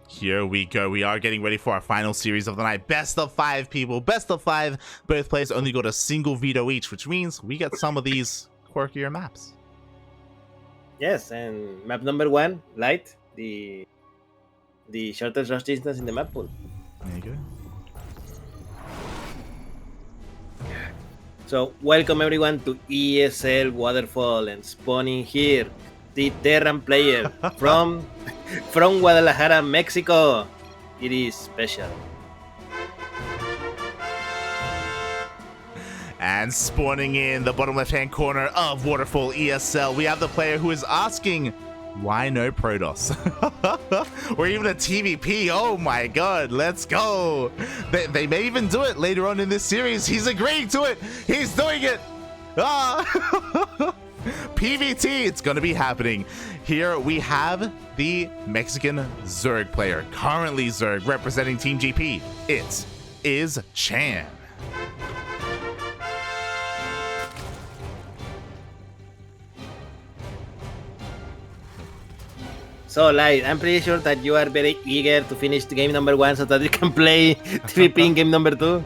Here we go. We are getting ready for our final series of the night. Best of 5, people. Best of 5. Both players only got a single veto each, which means we get some of these quirkier maps. Yes, and map number 1, Light, the shortest rush distance in the map pool. There you go. So, welcome everyone to ESL Waterfall, and spawning here, the Terran player from Guadalajara, Mexico. It is SpeCial. And spawning in the bottom left-hand corner of Waterfall ESL, we have the player who is asking, why no Protoss? Or even a TVP. Oh my god, let's go. They may even do it later on in this series. He's agreeing to it. He's doing it. PVT, it's going to be happening. Here we have the Mexican Zerg player, currently Zerg, representing Team GP. It is Cham. So, Light, I'm pretty sure that you are very eager to finish the game number 1 so that you can play TVP in game number 2.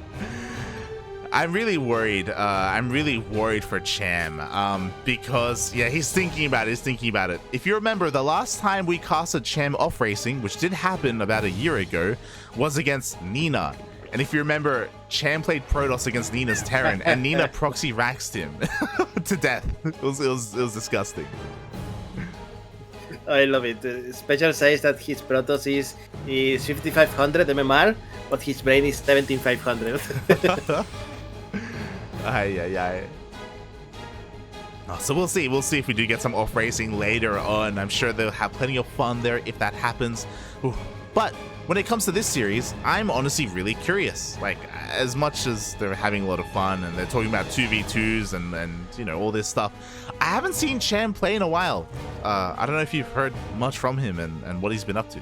I'm really worried. I'm really worried for Cham because, yeah, he's thinking about it. If you remember, the last time we casted Cham off racing, which did happen about a year ago, was against Nina. And if you remember, Cham played Protoss against Nina's Terran, and Nina proxy raxed him to death. It was disgusting. I love it. SpeCial says that his Protoss is 5500 MMR, but his brain is 17500. So we'll see. We'll see if we do get some off racing later on. I'm sure they'll have plenty of fun there if that happens. Ooh. But when it comes to this series, I'm honestly really curious. Like, as much as they're having a lot of fun and they're talking about 2v2s and you know, all this stuff, I haven't seen Cham play in a while. I don't know if you've heard much from him and what he's been up to.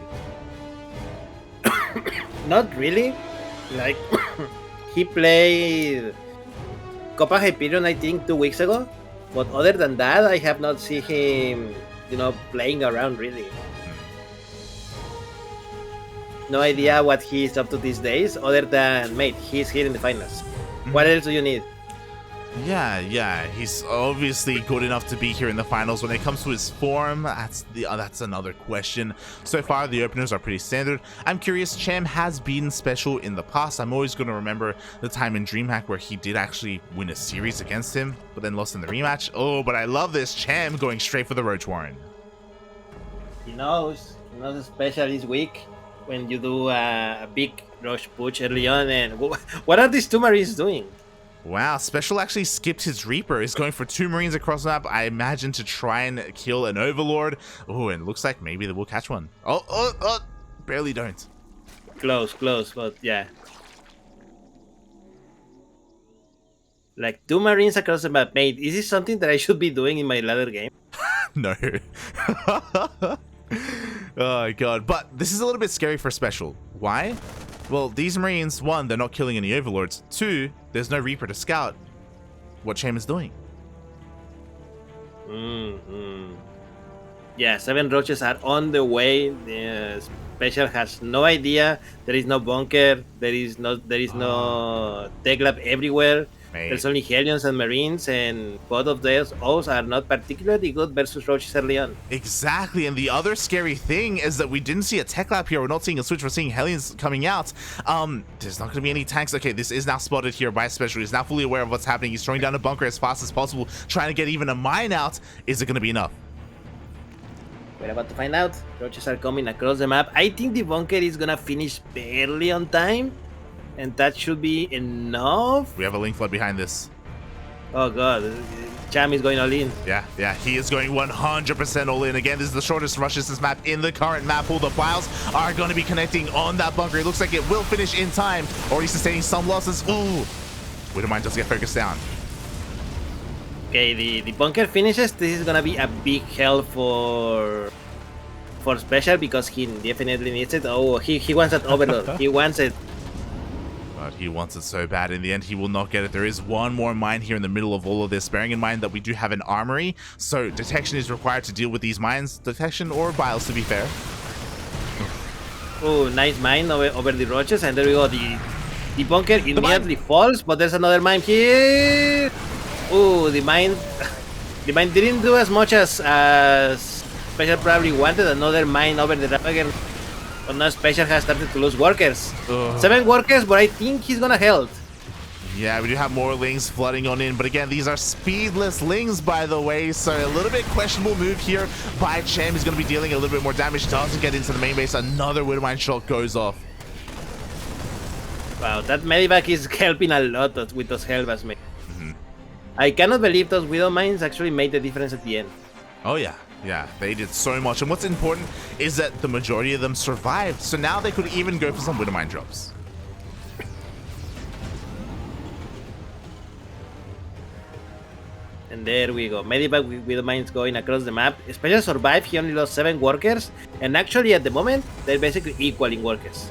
Not really. Like, he played Copa Hyperion, I think, 2 weeks ago. But other than that, I have not seen him, playing around really. No idea what he's up to these days, other than, mate, he's here in the finals. What else do you need? Yeah, he's obviously good enough to be here in the finals. When it comes to his form, that's another question. So far, the openers are pretty standard. I'm curious, Cham has beaten SpeCial in the past. I'm always going to remember the time in DreamHack where he did actually win a series against him, but then lost in the rematch. Oh, but I love this, Cham going straight for the Roach Warren. He knows SpeCial is weak when you do a big rush push early on. And what are these 2 Marines doing? Wow, SpeCial actually skipped his Reaper. He's going for 2 Marines across the map, I imagine, to try and kill an Overlord. Oh, and it looks like maybe they will catch one. Oh, barely don't. Close, but yeah. Like 2 Marines across the map, mate. Is this something that I should be doing in my ladder game? No. Oh god, but this is a little bit scary for SpeCial. Why? Well, these Marines, 1, they're not killing any Overlords. 2, there's no Reaper to scout what Cham is doing. Yeah, 7 roaches are on the way. The SpeCial has no idea. There is no bunker. There is no tech lab everywhere. Mate. There's only Hellions and Marines, and both of those are not particularly good versus roaches early on. Exactly, and the other scary thing is that we didn't see a tech lab here. We're not seeing a switch. We're seeing Hellions coming out. There's not going to be any tanks. Okay, this is now spotted here by SpeCial. He's now fully aware of what's happening. He's throwing down a bunker as fast as possible, trying to get even a mine out. Is it going to be enough? We're about to find out. Roaches are coming across the map. I think the bunker is going to finish barely on time, and that should be enough. We have a link flood behind this. Oh god, Cham is going all in. Yeah, he is going 100% all in. Again, this is the shortest rush distance map in the current map pool. The files are going to be connecting on that bunker. It looks like it will finish in time. Already sustaining some losses. Ooh, Widowmine does get focused down. Okay, the bunker finishes. This is going to be a big help for SpeCial because he definitely needs it. Oh, he wants that Overlord. He wants it. But he wants it so bad. In the end, he will not get it. There is one more mine here in the middle of all of this, bearing in mind that we do have an armory, so detection is required to deal with these mines. Detection or biles, to be fair. Oh, nice mine over the roaches, and there we go. The bunker immediately falls, but there's another mine here. Oh, the mine didn't do as much as SpeCial probably wanted. Another mine over the dragon, but now SpeCial has started to lose workers. 7 workers, but I think he's gonna help. Yeah, we do have more lings flooding on in, but again, these are speedless lings, by the way, so a little bit questionable move here by Cham. He's going to be dealing a little bit more damage, doesn't get into the main base. Another Widowmine shot goes off. Wow, that medivac is helping a lot with those Hellbats, mate. I cannot believe those Widowmines actually made the difference at the end. Oh yeah, yeah, they did so much, and what's important is that the majority of them survived, so now they could even go for some Widowmine drops. And there we go. Medivac with mines going across the map. SpeCial survived. He only lost 7 workers. And actually, at the moment, they're basically equal in workers.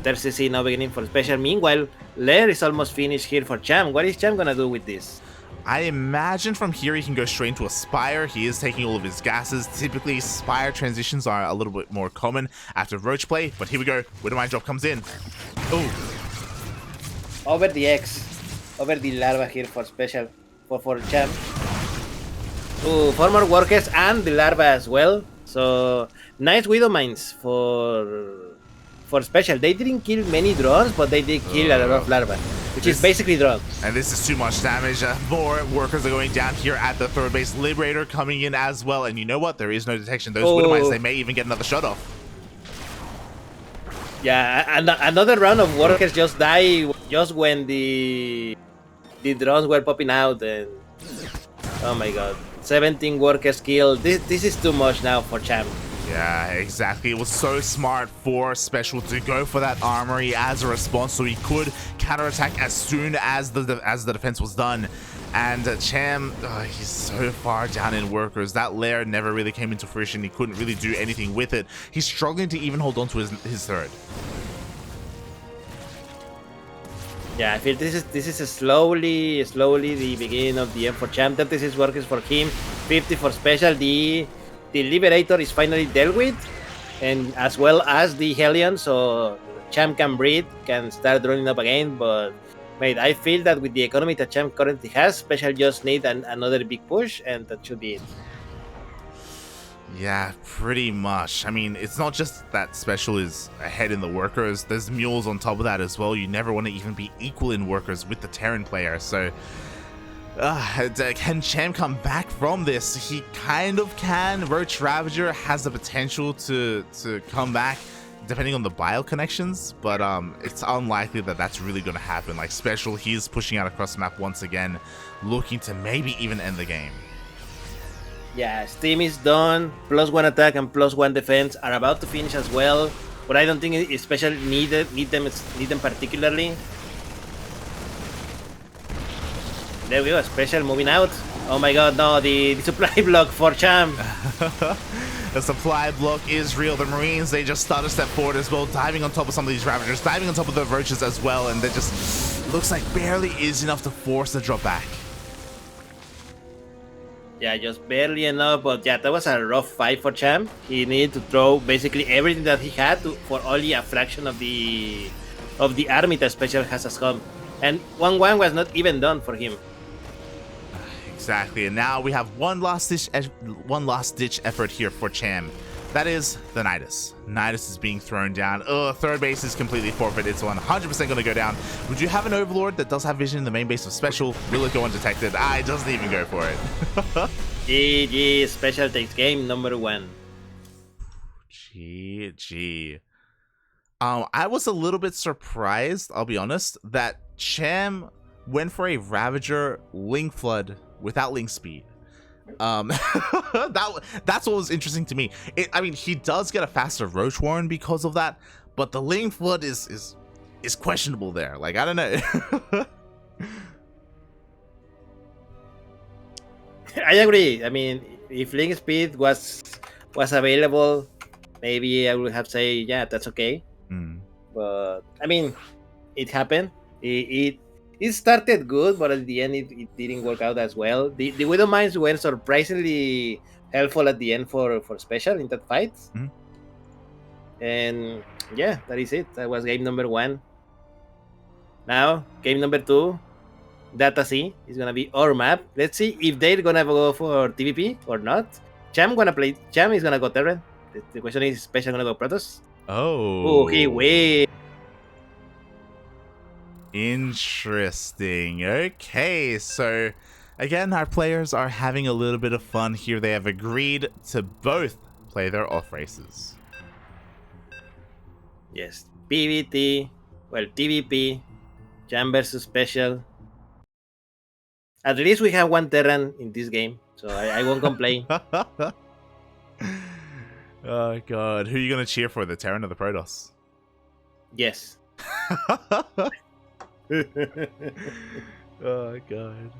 There's CC now beginning for SpeCial. Meanwhile, Lair is almost finished here for Cham. What is Cham gonna do with this? I imagine from here he can go straight into a Spire. He is taking all of his gases. Typically, Spire transitions are a little bit more common after Roach play. But here we go. Widowmine drop comes in. Oh. Over the X. Over the larva here for SpeCial, for Cham. Ooh, 4 more workers and the larva as well. So nice Widow Mines for SpeCial. They didn't kill many drones, but they did kill a lot of larva, which is basically drones. And this is too much damage. More workers are going down here at the third base. Liberator coming in as well. And you know what? There is no detection. Those Widow Mines, they may even get another shut off. Yeah, and another round of workers just die just when the drones were popping out, and oh my god, 17 workers killed. This is too much now for Cham. Yeah, exactly. It was so smart for SpeCial to go for that armory as a response, so he could counterattack as soon as the defense was done. And Cham, he's so far down in workers. That lair never really came into fruition. He couldn't really do anything with it. He's struggling to even hold on to his third. Yeah, I feel this is slowly the beginning of the end for Cham. 36 workers for him, 50 for SpeCial. The Liberator is finally dealt with, and as well as the Hellion, so Cham can breathe, can start running up again. But mate, I feel that with the economy that Cham currently has, SpeCial just need another big push, and that should be it. Yeah, pretty much. I mean, it's not just that SpeCial is ahead in the workers. There's mules on top of that as well. You never want to even be equal in workers with the Terran player. So, can Cham come back from this? He kind of can. Roach Ravager has the potential to come back, depending on the bio connections, but it's unlikely that that's really going to happen. Like SpeCial, he's pushing out across the map once again, looking to maybe even end the game. Yeah, Steam is done. +1 attack and +1 defense are about to finish as well, but I don't think SpeCial need them particularly. There we go, SpeCial moving out. Oh my god, no, the supply block for Cham. The supply block is real. The Marines, they just start a step forward as well, diving on top of some of these Ravagers, diving on top of the Roaches as well, and that just looks like barely is enough to force the drop back. Yeah, just barely enough, but yeah, that was a rough fight for Cham. He needed to throw basically everything that he had for only a fraction of the army that SpeCial has as home. And 1-1 was not even done for him. Exactly, and now we have one last ditch effort here for Cham. That is the Nidus. Nidus is being thrown down. Third base is completely forfeit. It's 100% going to go down. Would you have an Overlord that does have vision in the main base of SpeCial? Will it go undetected? It doesn't even go for it. GG, SpeCial takes game number 1. GG. I was a little bit surprised, I'll be honest, that Cham went for a Ravager Ling Flood without Ling Speed. That's what was interesting to me. I mean, he does get a faster Roach Warren because of that, but the Ling Flood is questionable there. Like, I don't know. I agree. I mean, if Ling Speed was available, maybe I would have said, yeah, that's okay. But I mean, it happened. It started good, but at the end it didn't work out as well. The Widow Mines were surprisingly helpful at the end for SpeCial in that fight. And yeah, that is it. That was game number 1. Now, game number 2, Data C is gonna be our map. Let's see if they're gonna go for TVP or not. Cham is gonna go Terran. The question is, SpeCial gonna go Protoss? Oh, he Oh, wins. interesting. Okay, so again, our players are having a little bit of fun here. They have agreed to both play their off races. Yes, PVT, well, TVP, Cham versus SpeCial. At least we have one Terran in this game, so I won't complain. Oh god, who are you gonna cheer for, the Terran or the Protoss? Yes. Oh god.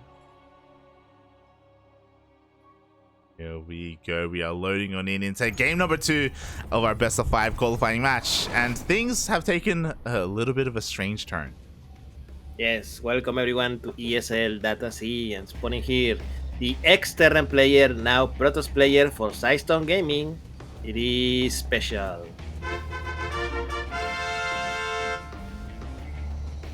Here we go. We are loading on in into game number 2 of our best of 5 qualifying match, and things have taken a little bit of a strange turn. Yes, welcome everyone to ESL Data C, and spawning here the ex-Terran player, now Protoss player for Sidestone Gaming. It is SpeCial.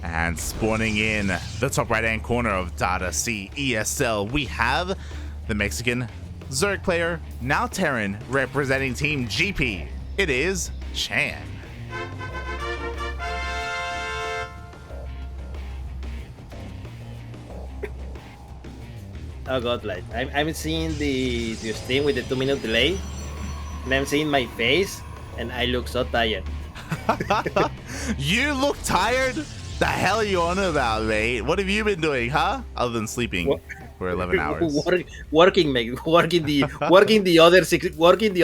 And spawning in the top right hand corner of Data C ESL, we have the Mexican Zerg player, now Terran, representing Team GP. It is Cham. Oh god, like I'm seeing the stream with the 2-minute delay, and I'm seeing my face, and I look so tired. You look tired? The hell are you on about, mate? What have you been doing, huh? Other than sleeping for 11 hours. Working, mate. Working the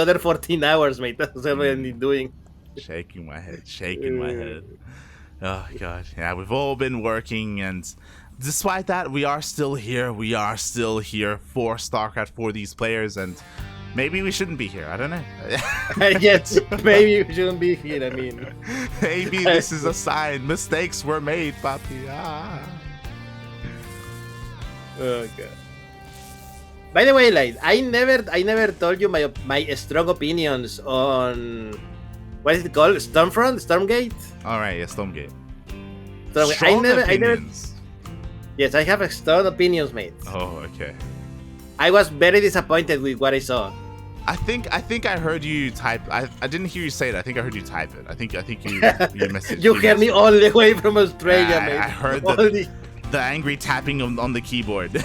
other 14 hours, mate. That's what I've been doing. Shaking my head. Oh god, yeah, we've all been working, and despite that, we are still here. We are still here for StarCraft for these players, and maybe we shouldn't be here. I don't know. Yes, maybe we shouldn't be here. I mean, maybe this is a sign. Mistakes were made, papi. Oh god. By the way, like I never told you my strong opinions on what is it called? Stormgate? All right, yeah, Stormgate. Strong opinions. Yes, I have strong opinions, mate. Oh, okay. I was very disappointed with what I saw. I think I heard you type. I didn't hear you say it. I think I heard you type it. I think you messaged. You heard me all the way from Australia, mate. I heard the angry tapping on the keyboard.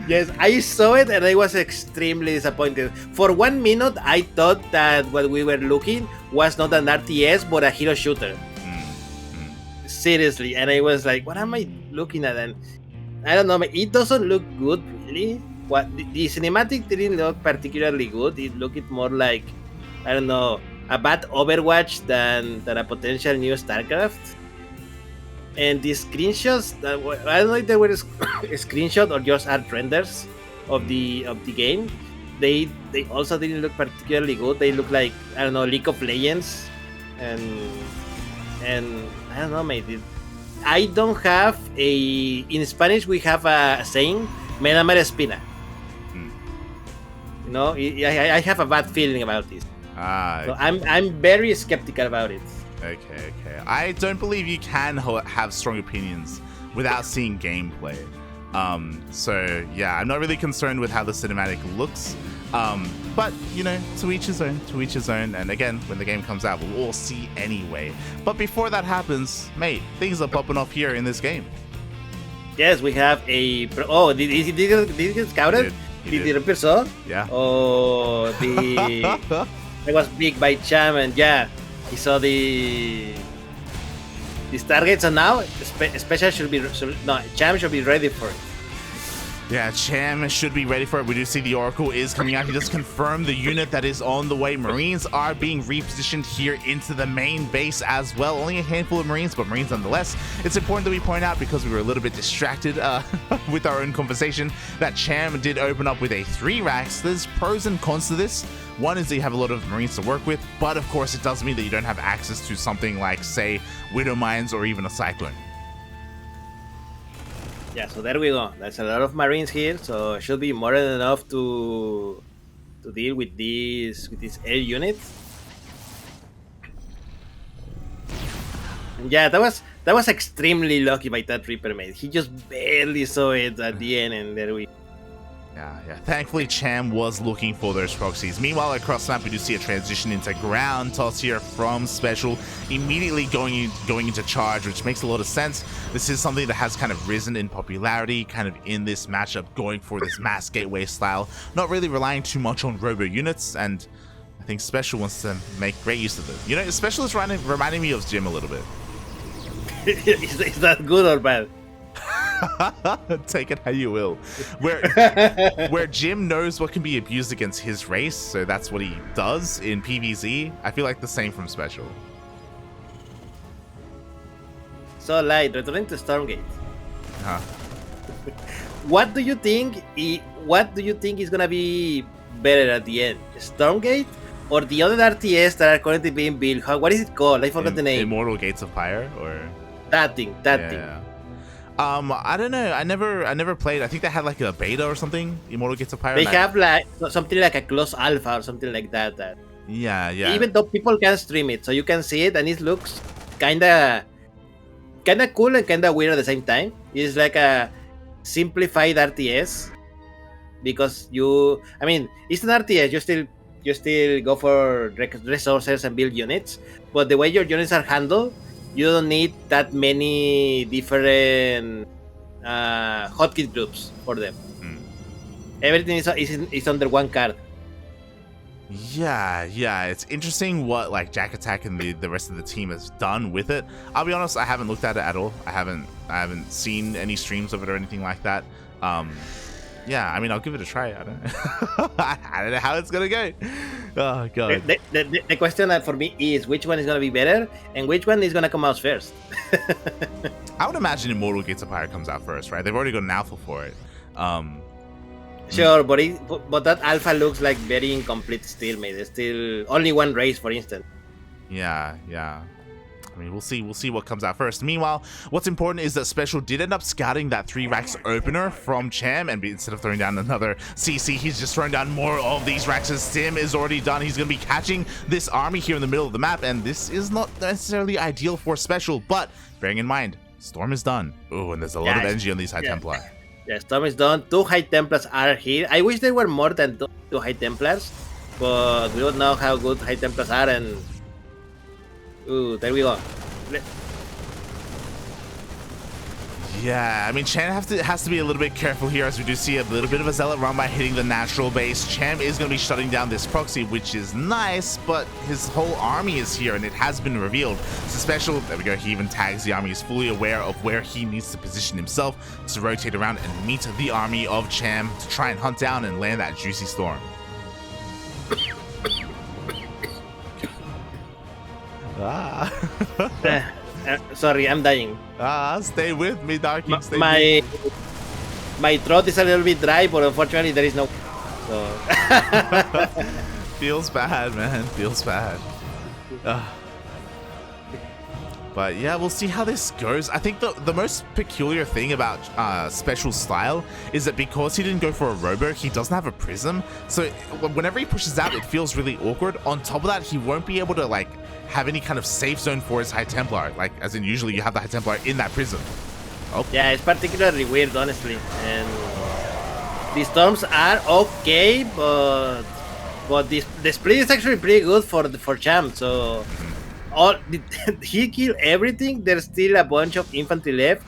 Yes, I saw it and I was extremely disappointed. For 1 minute, I thought that what we were looking was not an RTS but a hero shooter. Seriously, and I was like, what am I looking at? And I don't know, it doesn't look good, really. What the cinematic didn't look particularly good. It looked more like, I don't know, a bad Overwatch than a potential new StarCraft. And the screenshots, I don't know if they were a screenshot or just art renders of the game. They also didn't look particularly good. They look like, I don't know, League of Legends, and I don't know, mate. I don't have in Spanish we have a saying, "Me da mala espina." You know, I have a bad feeling about this. So I'm very skeptical about it. Okay. I don't believe you can have strong opinions without seeing gameplay. So yeah, I'm not really concerned with how the cinematic looks. But you know, to each his own. And again, when the game comes out, we'll all see anyway. But before that happens, mate, things are popping off here in this game. Yes, we have a. Oh, did he get scouted? Did he empezó? Yeah. Oh, it was big by Cham, and yeah, he saw these targets, and now SpeCial Cham should be ready for it. Yeah, Cham should be ready for it. We do see the Oracle is coming out. He just confirmed the unit that is on the way. Marines are being repositioned here into the main base as well. Only a handful of Marines, but Marines nonetheless. It's important that we point out, because we were a little bit distracted with our own conversation, that Cham did open up with a 3 racks. There's pros and cons to this. One is that you have a lot of Marines to work with, but of course it does mean that you don't have access to something like, say, Widow Mines or even a Cyclone. Yeah, so there we go. That's a lot of Marines here, so it should be more than enough to to deal with these air units. And yeah, that was extremely lucky by that Reaper mate. He just barely saw it at the end, and there we. Yeah. Thankfully, Cham was looking for those proxies. Meanwhile, across map, we do see a transition into ground toss here from SpeCial, immediately going into charge, which makes a lot of sense. This is something that has kind of risen in popularity, kind of in this matchup, going for this mass gateway style, not really relying too much on robo units, and I think SpeCial wants to make great use of it. You know, SpeCial is reminding me of Jim a little bit. Is that good or bad? Take it how you will. Where Jim knows what can be abused against his race, so that's what he does in PvZ. I feel like the same from SpeCial. So, Light, returning to Stormgate. Huh. What do you think? What do you think is gonna be better at the end, Stormgate or the other RTS that are currently being built? What is it called? I forgot the name. Immortal Gates of Fire, or that thing. I don't know. I never played. I think they had like a beta or something. Immortal Gates of Fire. They have like something like a closed alpha or something like that. Yeah. Even though people can stream it, so you can see it, and it looks kinda cool and kinda weird at the same time. It's like a simplified RTS because it's an RTS. You still go for resources and build units, but the way your units are handled, you don't need that many different hotkey groups for them. Everything is under one card. Yeah. It's interesting what like Jack Attack and the rest of the team has done with it. I'll be honest, I haven't looked at it at all. I haven't seen any streams of it or anything like that. Yeah, I mean, I'll give it a try. I don't know. I don't know how it's gonna go. Oh god. The question for me is which one is gonna be better and which one is gonna come out first. I would imagine Immortal Gates of Fire comes out first, right? They've already got an alpha for it. Sure, but that alpha looks like very incomplete still, mate. There's still only one race, for instance. Yeah. I mean, we'll see what comes out first. Meanwhile, what's important is that SpeCial did end up scouting that 3 racks opener from Cham, and instead of throwing down another CC, he's just throwing down more of these racks. His sim is already done. He's going to be catching this army here in the middle of the map, and this is not necessarily ideal for SpeCial, but bearing in mind, Storm is done. Oh, and there's a lot of energy on these High Templar. Yeah, Storm is done. 2 High Templars are here. I wish there were more than 2 High Templars, but we don't know how good High Templars are, and there we go. Yeah, I mean, Cham has to be a little bit careful here, as we do see a little bit of a zealot run by hitting the natural base. Cham is going to be shutting down this proxy, which is nice, but his whole army is here, and it has been revealed. So SpeCial, there we go, he even tags the army. He's fully aware of where he needs to position himself to rotate around and meet the army of Cham to try and hunt down and land that juicy storm. Sorry, I'm dying. Stay with me, Darky. My throat is a little bit dry, but unfortunately there is no. So. Feels bad, man. Feels bad. But yeah, we'll see how this goes. I think the most peculiar thing about SpeCial's style is that because he didn't go for a robo, he doesn't have a prism. So whenever he pushes out, it feels really awkward. On top of that, he won't be able to like have any kind of safe zone for his High Templar. Like, as in usually you have the High Templar in that prism. Oh. Yeah, it's particularly weird, honestly. And the storms are okay, but the split is actually pretty good for Cham. So he killed everything. There's still a bunch of infantry left.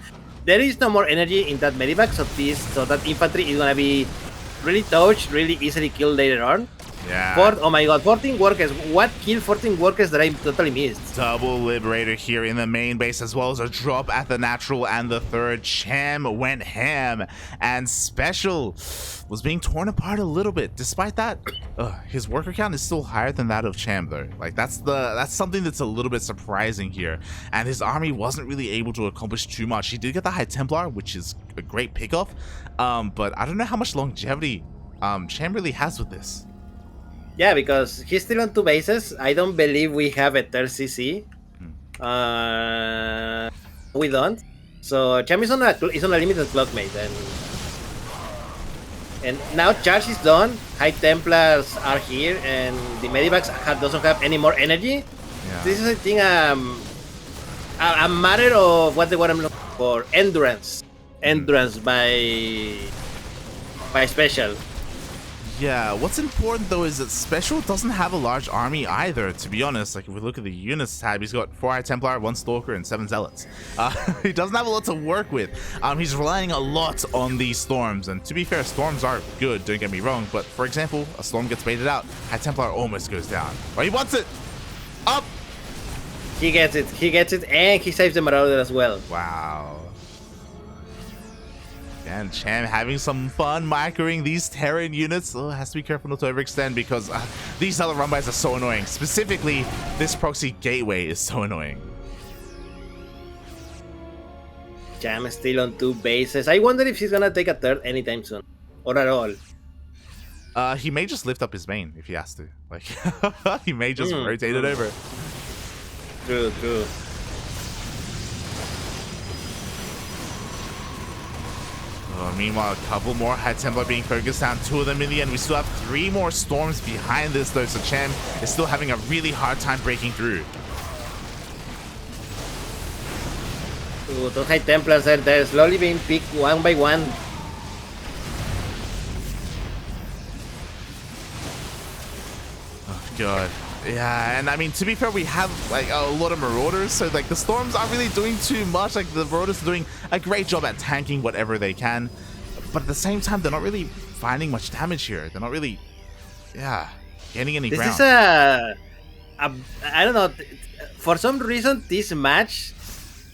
There is no more energy in that medivac, so that infantry is gonna be really touched, really easily killed later on. Yeah. Oh my god, 14 workers. What killed 14 workers that I totally missed? Double Liberator here in the main base, as well as a drop at the natural and the third. Cham went ham, and SpeCial was being torn apart a little bit. Despite that, his worker count is still higher than that of Cham, though. Like, that's something that's a little bit surprising here. And his army wasn't really able to accomplish too much. He did get the High Templar, which is a great pickoff. But I don't know how much longevity Cham really has with this. Yeah, because he's still on 2 bases. I don't believe we have a third CC. We don't. So Cham is on a limited clock, mate. And And now charge is done. High Templars are here, and the Medivacs doesn't have any more energy. Yeah. This is, I think, a matter of what the word I'm looking for: endurance. Endurance by SpeCial. Yeah, what's important though is that SpeCial doesn't have a large army either, to be honest. Like, if we look at the units tab, he's got 4 High Templar, 1 Stalker, and 7 Zealots. He doesn't have a lot to work with. He's relying a lot on these Storms, and to be fair, Storms are good, don't get me wrong, but for example, a Storm gets baited out, High Templar almost goes down. But he wants it! Up! He gets it, and he saves the Marauder as well. Wow. And Cham having some fun microing these Terran units. Oh, has to be careful not to overextend because these other run-bys are so annoying. Specifically, this proxy gateway is so annoying. Cham is still on 2 bases. I wonder if he's gonna take a third anytime soon, or at all. He may just lift up his main if he has to. Like, he may just rotate it over. True. Meanwhile, a couple more High Templar being focused down, 2 of them in the end. We still have 3 more Storms behind this though, so Cham is still having a really hard time breaking through. Those High Templars are there, slowly being picked one by one. Oh god. Yeah, and I mean, to be fair, we have like a lot of Marauders, so like the Storms aren't really doing too much. Like, the Marauders are doing a great job at tanking whatever they can, but at the same time, they're not really finding much damage here. They're not really, gaining any ground. This is a I don't know. For some reason, this match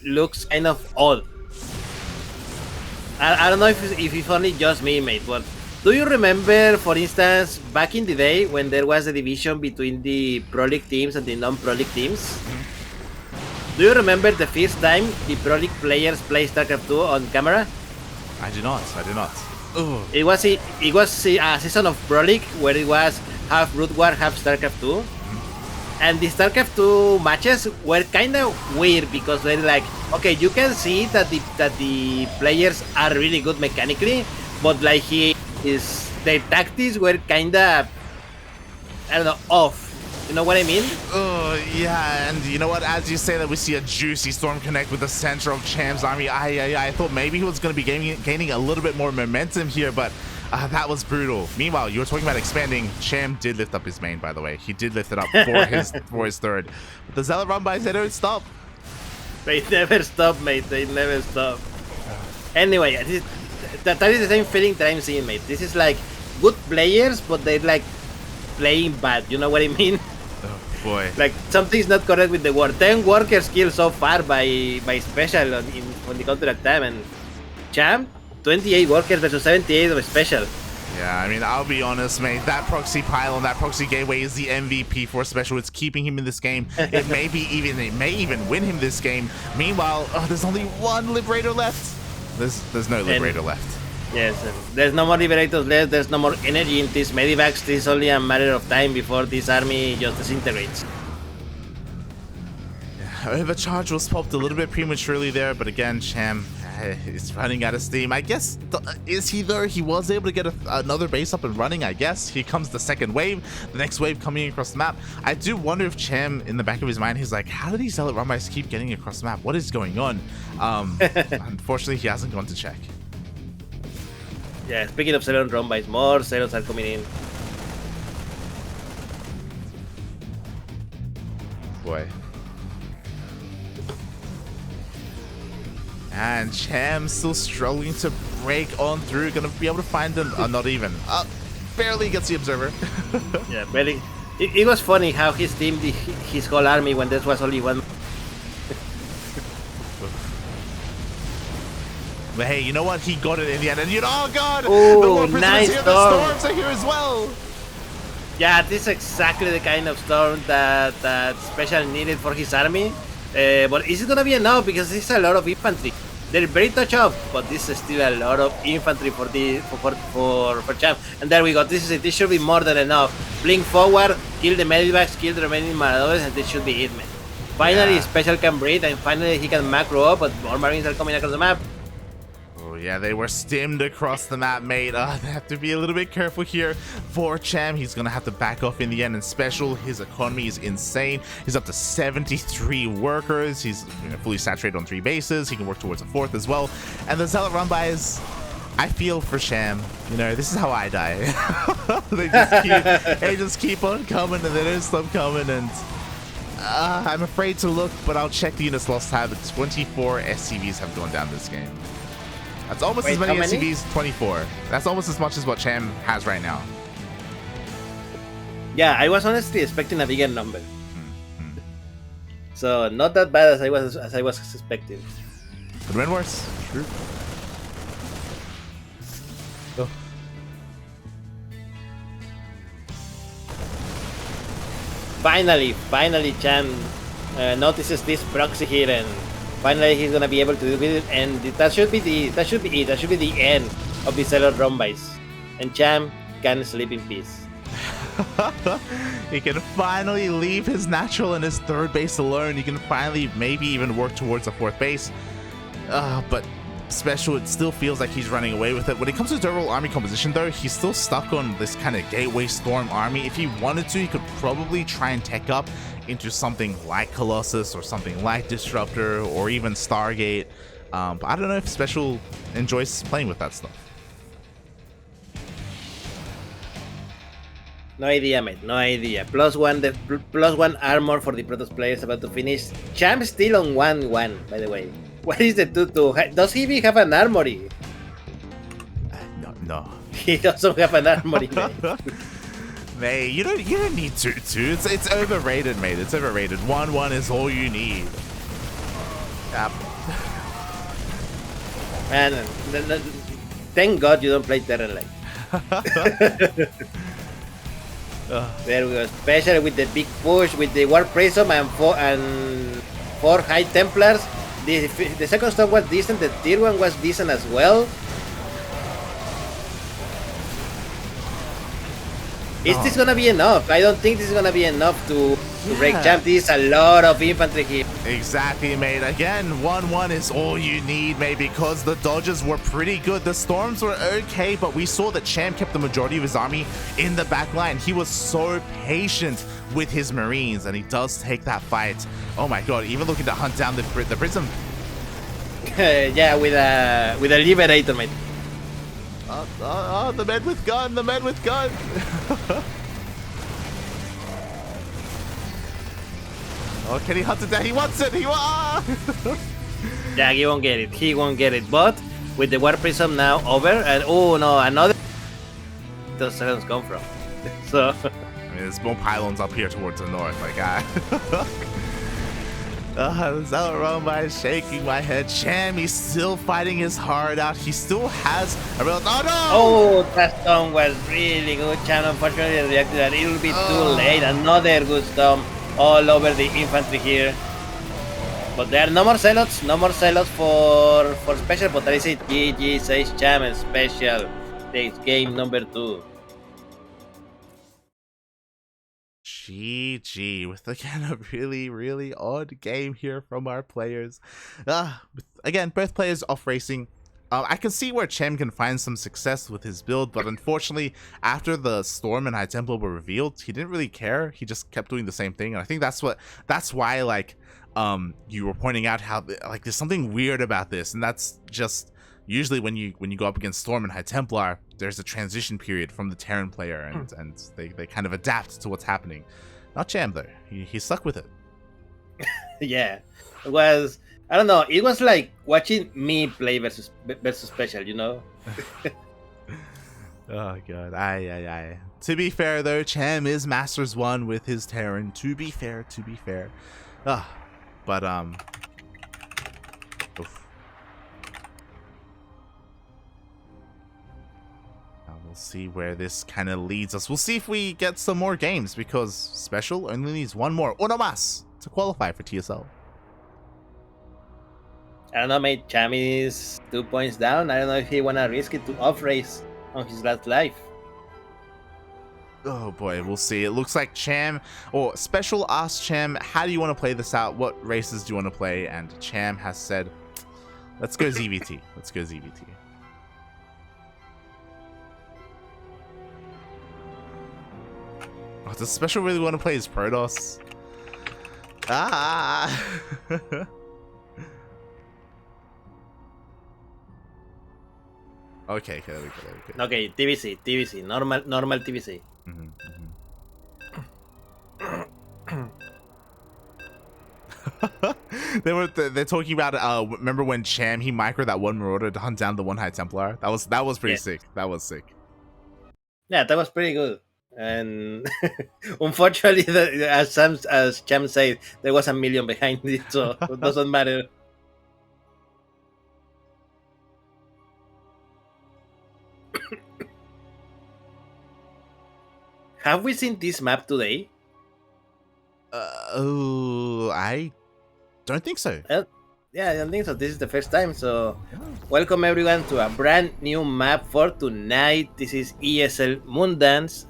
looks kind of odd. I don't know if it's only just me, mate, but do you remember, for instance, back in the day when there was a division between the Pro League teams and the non-Pro League teams? Do you remember the first time the Pro League players played StarCraft 2 on camera? I do not. Ugh. It was a season of Pro League where it was half Brood War, half StarCraft 2. And the StarCraft 2 matches were kind of weird because they're like, okay, you can see that the players are really good mechanically, but like their tactics were kind of, I don't know, off. You know what I mean? Oh, yeah, and you know what? As you say that, we see a juicy Storm connect with the center of Cham's army. I thought maybe he was going to be gaining a little bit more momentum here, but that was brutal. Meanwhile, you were talking about expanding. Cham did lift up his main, by the way. He did lift it up for his third. But the Zealot run-bys, they don't stop. They never stop, mate. They never stop. Anyway, that is the same feeling that I'm seeing, mate. This is like good players, but they're like playing bad. You know what I mean? Oh boy. Like something's not correct with the word. 10 workers killed so far by SpeCial on the counter time, and Cham 28 workers versus 78 of SpeCial. Yeah, I mean, I'll be honest, mate. That proxy pylon, that proxy gateway is the MVP for SpeCial. It's keeping him in this game. It may even win him this game. Meanwhile, there's only one Liberator left. There's no Liberator left. Yes, there's no more Liberators left. There's no more energy in these Medivacs. This is only a matter of time before this army just disintegrates. Yeah, Overcharge was popped a little bit prematurely there, but again, Cham is running out of steam. I guess, is he though? He was able to get another base up and running, I guess. Here comes the second wave, the next wave coming across the map. I do wonder if Cham, in the back of his mind, he's like, how do these Zealot run-bys keep getting across the map? What is going on? Unfortunately, he hasn't gone to check. Yeah, speaking of Zealot run-bys, more Zealots are coming in. Boy. And Cham still struggling to break on through. Gonna be able to find them. Not even. Barely gets the Observer. Yeah, barely. It was funny how his team did his whole army when there was only one. But hey, you know what? He got it in the end. And oh god! Oh, the War Prisoners nice here. storm. The Storms are here as well. Yeah, this is exactly the kind of storm that SpeCial needed for his army. But is it gonna be enough? Because this is a lot of infantry. They're very touch up, but this is still a lot of infantry for Cham. And there we go. This should be more than enough. Blink forward, kill the Medivacs, kill the remaining Marauders, and this should be it, man. Finally, Yeah. SpeCial can breathe, and finally he can macro up, but more Marines are coming across the map. Oh yeah, they were stimmed across the map, mate. They have to be a little bit careful here for Cham. He's gonna have to back off in the end. And SpeCial, his economy is insane. He's up to 73 workers. He's fully saturated on 3 bases. He can work towards a 4th as well. And the Zealot run by is, I feel for Cham. You know, this is how I die. they just keep on coming, and they don't stop coming. And I'm afraid to look, but I'll check the units lost tab. 24 SCVs have gone down this game. That's almost as many SCVs. 24. That's almost as much as what Cham has right now. Yeah, I was honestly expecting a bigger number. So not that bad as I was expecting. Could win worse. True. Oh. Finally, Cham notices this proxy here, and finally he's gonna be able to do it. And that should be it. That should be the end of the Zealot run-bys, and Cham can sleep in peace. He can finally leave his natural and his 3rd base alone. He can finally maybe even work towards a 4th base. But SpeCial, it still feels like he's running away with it. When it comes to his overall army composition, though, he's still stuck on this kind of Gateway Storm army. If he wanted to, he could probably try and tech up into something like Colossus or something like Disruptor or even Stargate. But I don't know if SpeCial enjoys playing with that stuff. No idea, mate. No idea. +1 armor for the Protoss players about to finish. Cham still on 1-1, by the way. What is the 2-2? Does he even have an armory? No. He doesn't have an armory, mate. Mate, you don't need 2-2. It's overrated, mate. It's overrated. 1-1 is all you need. Yeah. Man, thank God you don't play Terran Light. There we go. Especially with the big push with the War Prism and 4 High Templars. The second stop was decent. The tier 1 was decent as well. Is this gonna be enough? I don't think this is gonna be enough to break Cham. This is a lot of infantry here. Exactly, mate. Again, 1-1 is all you need, mate, because the dodges were pretty good. The storms were okay, but we saw that Cham kept the majority of his army in the back line. He was so patient with his Marines, and he does take that fight. Oh my god, even looking to hunt down the Prism. Yeah, with a Liberator, mate. The men with gun, the men with gun. Oh, can he hunt it down? He wants it. Yeah, he won't get it. He won't get it. But with the War Prism now over, and oh no, another. Those seconds come from. So. I mean, there's more pylons up here towards the north. Like, the Zealot run by shaking my head. Cham, he's still fighting his heart out. He still has a real. Oh no! Oh, that storm was really good. Cham unfortunately reacted a little bit too late. Another good storm all over the infantry here. But there are no more Zealots. No more Zealots for SpeCial. But I say GG says Cham, and SpeCial takes game number 2. GG, with again a really odd game here from our players. Again, both players off racing. I can see where Cham can find some success with his build, but unfortunately, after the Storm and High Templar were revealed, he didn't really care. He just kept doing the same thing, and I think that's why like you were pointing out how like there's something weird about this, and that's just usually when you go up against Storm and High Templar, there's a transition period from the Terran player, and they kind of adapt to what's happening. Not Cham though. He's stuck with it. Yeah, it was. I don't know. It was like watching me play versus SpeCial, you know. Oh god. Aye. To be fair though, Cham is Masters 1 with his Terran. To be fair. But oof. We'll see where this kind of leads us. We'll see if we get some more games, because SpeCial only needs one more, uno más, to qualify for TSL. I don't know, mate. Cham is 2 points down. I don't know if he wanna risk it to off race on his last life. Oh boy, we'll see. It looks like Cham, or SpeCial asked Cham, how do you want to play this out? What races do you want to play? And Cham has said, let's go ZVT. Oh, does Special really want to play his Protoss? Ah! Okay, there we go. Okay, TBC, normal TBC. They're talking about remember when Cham he microed that one Marauder to hunt down the one High Templar? That was pretty sick. That was sick. Yeah, that was pretty good. And unfortunately, as Cham said, there was a million behind it, so it doesn't matter. Have we seen this map today? I don't think so. Yeah, I don't think so. This is the first time. So, welcome everyone to a brand new map for tonight. This is ESL Moondance.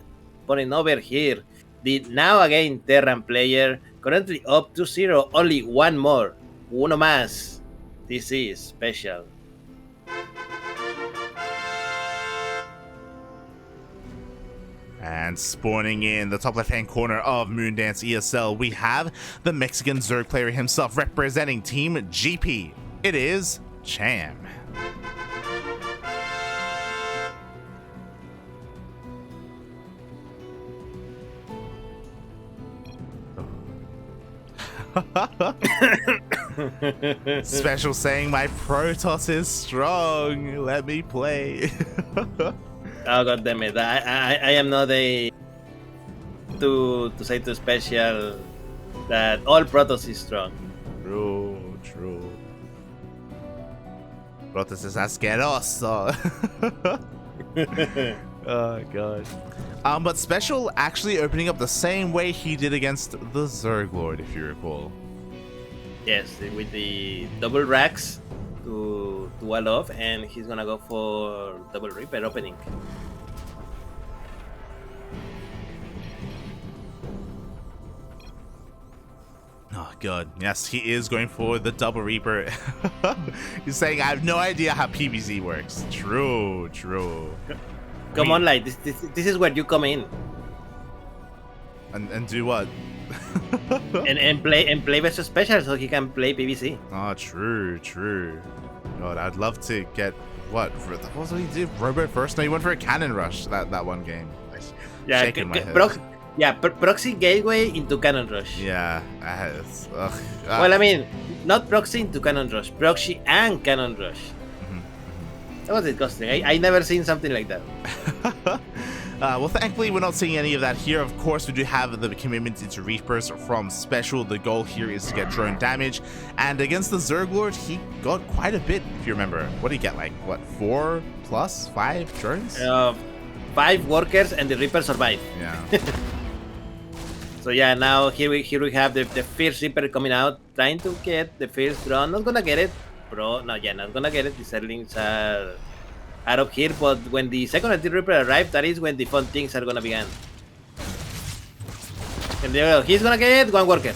Putting over here the now again Terran player, currently up 2-0. Only one more. Uno más. This is SpeCial. And spawning in the top left-hand corner of Moondance ESL, we have the Mexican Zerg player himself representing Team GP. It is Cham. SpeCial saying my Protoss is strong. Let me play. Oh god damn it! I am not a to say to SpeCial that all Protoss is strong. True. Protoss es asqueroso. Oh god. But SpeCial actually opening up the same way he did against the Zerg Lord, if you recall. Yes, with the double racks to wall off, and he's gonna go for double Reaper opening. Oh god, yes, he is going for the double Reaper. He's saying I have no idea how PvZ works. True. Come on, like this is where you come in and do what? and play versus SpeCial so he can play PvC. Oh, true. God, I'd love to get what was he did? Robot first? No, he went for a cannon rush that one game. Yeah, shaking my head. Proxy gateway into cannon rush. Yeah, Well, I mean, not proxy into cannon rush, proxy and cannon rush. That was disgusting. I never seen something like that. Well, thankfully, we're not seeing any of that here. Of course, we do have the commitment into Reapers from SpeCial. The goal here is to get drone damage. And against the Zerg Lord, he got quite a bit, if you remember. What did he get? Like, what, 4 plus 5 drones? 5 workers and the Reaper survive. Yeah. So yeah, now here we have the first Reaper coming out, trying to get the first drone. Not gonna get it, bro. No, yeah, not gonna get it. The Zerglings are out of here, but when the second and third Reaper arrive, that is when the fun things are gonna begin. And there we go. He's gonna get one worker.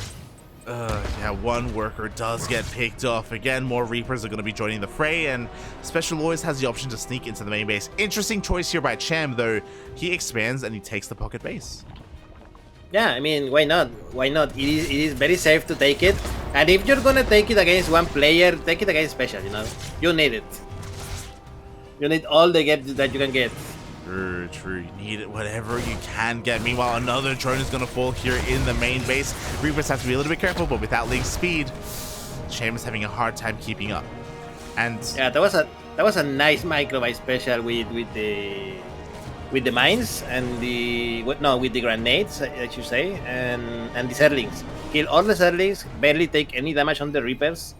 Yeah, one worker does get picked off. Again, more Reapers are going to be joining the fray, and SpeCial always has the option to sneak into the main base. Interesting choice here by Cham, though. He expands and he takes the pocket base. Yeah, I mean, why not? Why not? It is very safe to take it. And if you're gonna take it against one player, take it against SpeCial, you know? You need it. You need all the get that you can get. True. You need it, whatever you can get. Meanwhile, another drone is going to fall here in the main base. Reapers have to be a little bit careful, but without league speed, Cham is having a hard time keeping up. And yeah, that was a nice micro by SpeCial with the mines and with the grenades, I should say, and the Zerglings. Kill all the Zerglings, barely take any damage on the Reapers,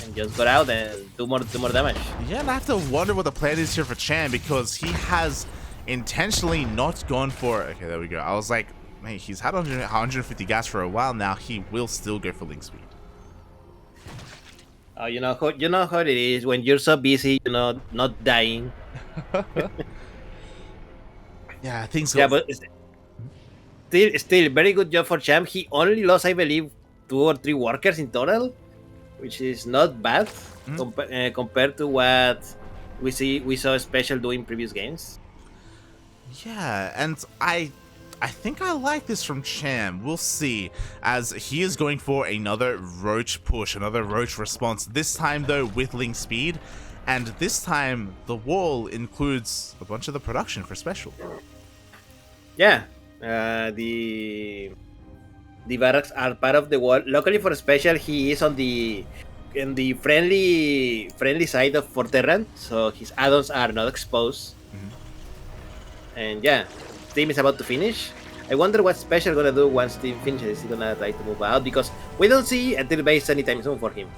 and just got out and do more damage. Yeah, and I have to wonder what the plan is here for Cham, because he has intentionally not gone for... Okay, there we go. I was like, man, he's had 150 gas for a while now. He will still go for link speed. Oh, you know how it is when you're so busy, not dying. Yeah, things. Yeah, but still very good job for Cham. He only lost, I believe, 2 or 3 workers in total, which is not bad compared to what we saw SpeCial do in previous games. Yeah, and I I think I like this from Cham. We'll see, as he is going for another Roach push, another Roach response, this time though with Link speed, and this time the wall includes a bunch of the production for SpeCial. Yeah, the barracks are part of the wall. Luckily for SpeCial, he is on the friendly side of Forterran, so his add-ons are not exposed. And yeah, Team is about to finish. I wonder what SpeCial gonna do once Team finishes. Is he gonna try to move out? Because we don't see a third base anytime soon for him.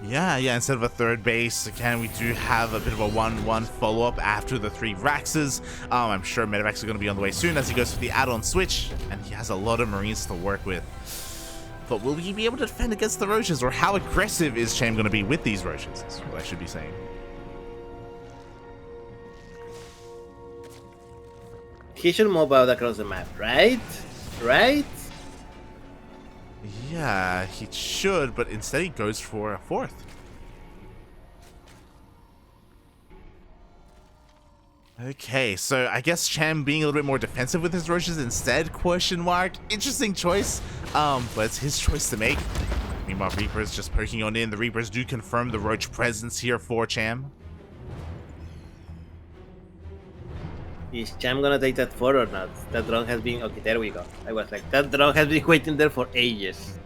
Yeah, instead of a third base, again, we do have a bit of a 1-1 follow-up after the 3 Raxes. I'm sure Medivacs are going to be on the way soon as he goes for the add-on switch, and he has a lot of Marines to work with. But will he be able to defend against the Roaches, or how aggressive is Cham going to be with these Roaches? That's what I should be saying. He should move out across the map, right? Right? Yeah, he should, but instead he goes for a 4th. Okay, so I guess Cham being a little bit more defensive with his Roaches instead, question mark. Interesting choice, but it's his choice to make. Meanwhile, Reapers just poking on in. The Reapers do confirm the Roach presence here for Cham. Is Cham gonna take that 4 or not? That drone has been... Okay, there we go. I was like, that drone has been waiting there for ages.